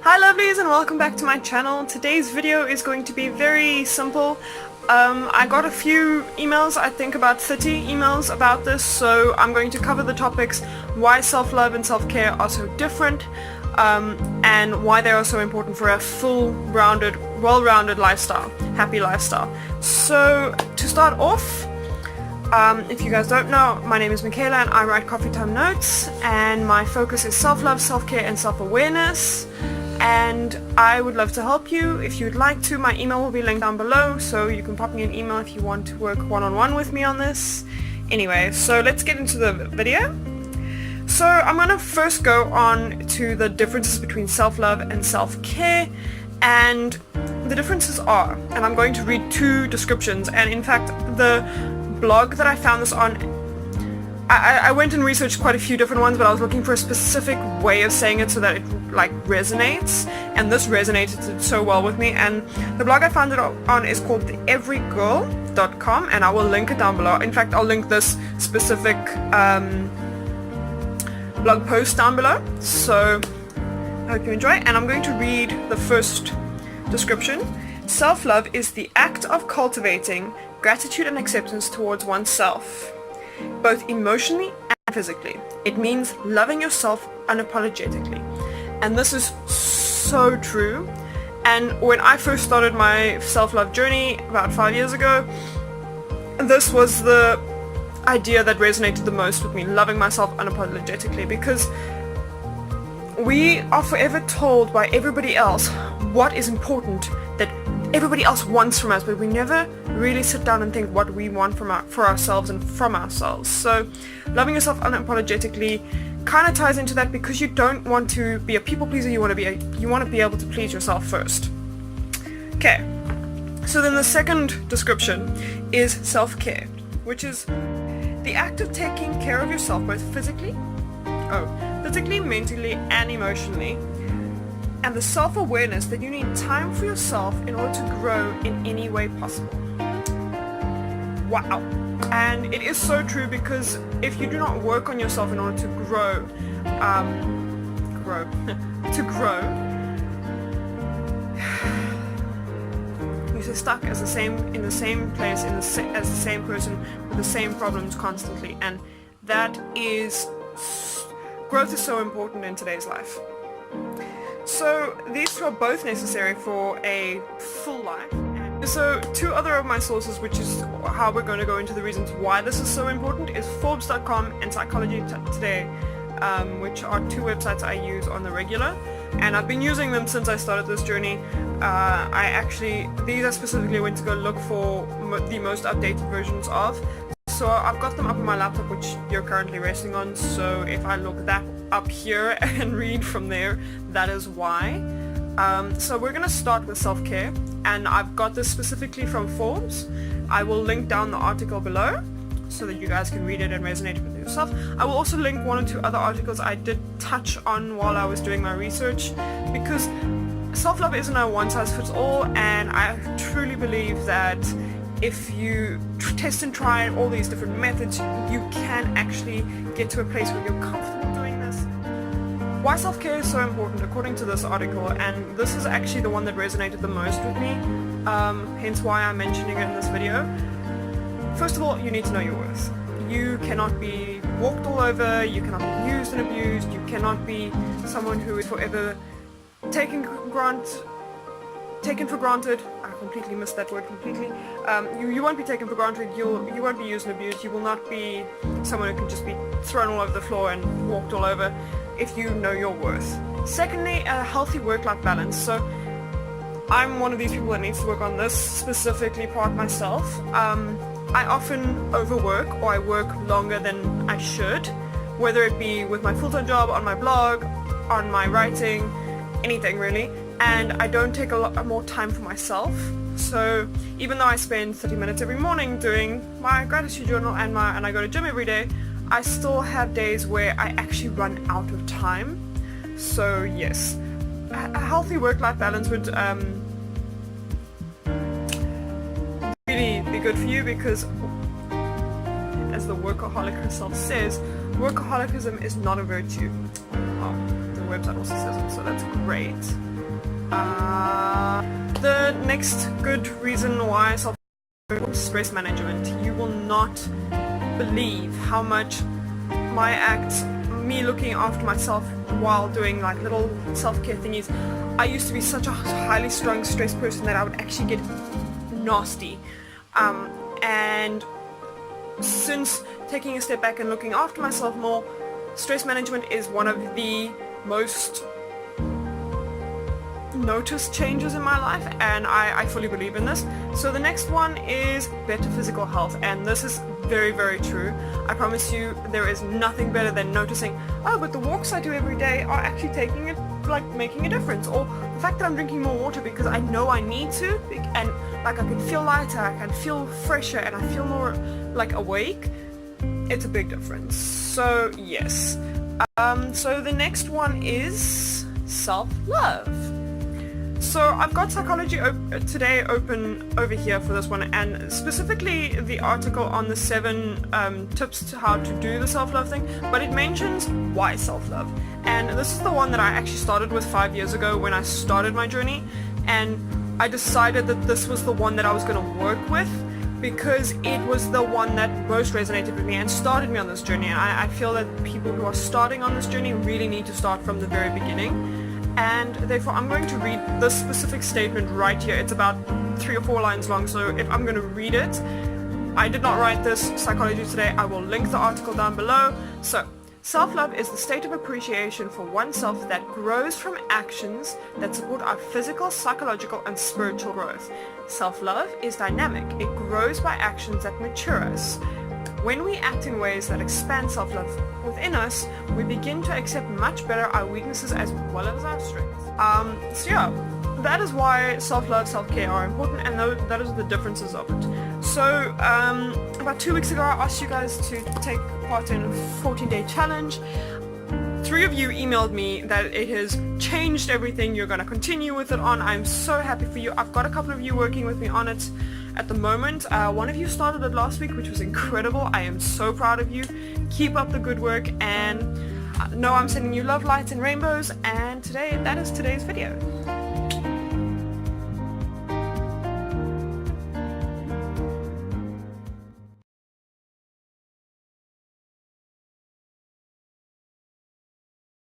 Hi lovelies, and welcome back to my channel. Today's video is going to be very simple. I got a few emails, I think about 30 emails about this, so I'm going to cover the topics why self-love and self-care are so different, and why they are so important for a full rounded, well-rounded lifestyle, happy lifestyle. So to start off, if you guys don't know, my name is Michaela and I write coffee time notes, and my focus is self-love, self-care and self-awareness, and I would love to help you. If you'd like to, my email will be linked down below, so you can pop me an email if you want to work one-on-one with me on this. Anyway, so let's get into the video. So I'm going to first go on to the differences between self-love and self-care, and the differences are, and I'm going to read two descriptions, and in fact the blog that I found this on, I went and researched quite a few different ones, but I was looking for a specific way of saying it so that it like resonates, and this resonated so well with me, and the blog I found it on is called everygirl.com, and I will link it down below. In fact, I'll link this specific blog post down below, so I hope you enjoy, and I'm going to read the first description. Self-love is the act of cultivating gratitude and acceptance towards oneself, both emotionally and physically. It means loving yourself unapologetically. And this is so true. And when I first started my self-love journey about 5 years ago, this was the idea that resonated the most with me, loving myself unapologetically, because we are forever told by everybody else what is important, that everybody else wants from us, but we never really sit down and think what we want for ourselves and from ourselves. So loving yourself unapologetically kind of ties into that, because you don't want to be a people pleaser. You want to be able to please yourself first. Okay, so then the second description is self-care, which is the act of taking care of yourself both physically, mentally and emotionally, and the self-awareness that you need time for yourself in order to grow in any way possible. Wow. And it is so true, because if you do not work on yourself in order to grow, you're stuck in the same place, as the same person with the same problems constantly, and that is, growth is so important in today's life. So these two are both necessary for a full life. So two other of my sources, which is how we're going to go into the reasons why this is so important, is Forbes.com and Psychology Today, which are two websites I use on the regular, and I've been using them since I started this journey. These I specifically went to go look for the most updated versions of. So I've got them up on my laptop, which you're currently resting on, so if I look that up here and read from there, that is why. So we're going to start with self-care, and I've got this specifically from Forbes. I will link down the article below so that you guys can read it and resonate with yourself. I will also link one or two other articles I did touch on while I was doing my research, because self-love isn't a one-size-fits-all, and I truly believe that if you test and try all these different methods, you can actually get to a place where you're comfortable doing this. Why self-care is so important according to this article, and this is actually the one that resonated the most with me, hence why I'm mentioning it in this video. First of all, you need to know your worth. You cannot be walked all over, you cannot be used and abused, you cannot be someone who is forever taken for granted. I completely missed that word completely. You won't be taken for granted, you won't be used and abused, you will not be someone who can just be thrown all over the floor and walked all over, if you know your worth. Secondly, a healthy work-life balance. So I'm one of these people that needs to work on this specifically part myself. I often overwork, or I work longer than I should, whether it be with my full-time job, on my blog, on my writing, anything really, and I don't take a lot more time for myself. So even though I spend 30 minutes every morning doing my gratitude journal and I go to gym every day, I still have days where I actually run out of time. So yes, a healthy work-life balance would really be good for you, because as the workaholic herself says, workaholicism is not a virtue. Oh, the website also says it, so that's great. The next good reason why stress management. You will not believe how much my acts, me looking after myself while doing like little self-care thingies. I used to be such a highly strung, stressed person that I would actually get nasty. And since taking a step back and looking after myself more, stress management is one of the most noticed changes in my life, and I fully believe in this. So the next one is better physical health, and this is very, very true. I promise you there is nothing better than noticing, oh, but the walks I do every day are actually making a difference, or the fact that I'm drinking more water because I know I need to, and like I can feel lighter, I can feel fresher, and I feel more like awake. It's a big difference. So yes. So the next one is self-love. So I've got Psychology Today open over here for this one, and specifically the article on the 7 tips to how to do the self-love thing, but it mentions why self-love. And this is the one that I actually started with 5 years ago when I started my journey, and I decided that this was the one that I was going to work with because it was the one that most resonated with me and started me on this journey. And I feel that people who are starting on this journey really need to start from the very beginning. And therefore I'm going to read this specific statement right here. It's about 3 or 4 lines long, so if I'm going to read it, I did not write this, Psychology Today, I will link the article down below. So, self-love is the state of appreciation for oneself that grows from actions that support our physical, psychological, and spiritual growth. Self-love is dynamic. It grows by actions that mature us. When we act in ways that expand self-love within us, we begin to accept much better our weaknesses as well as our strengths. So yeah, that is why self-love, self-care are important, and that is the differences of it. So about 2 weeks ago I asked you guys to take part in a 14-day challenge. 3 of you emailed me that it has changed everything, you're going to continue with it on. I'm so happy for you. I've got a couple of you working with me on it at the moment. One of you started it last week, which was incredible. I am so proud of you. Keep up the good work, and know I'm sending you love, lights, and rainbows, and that is today's video.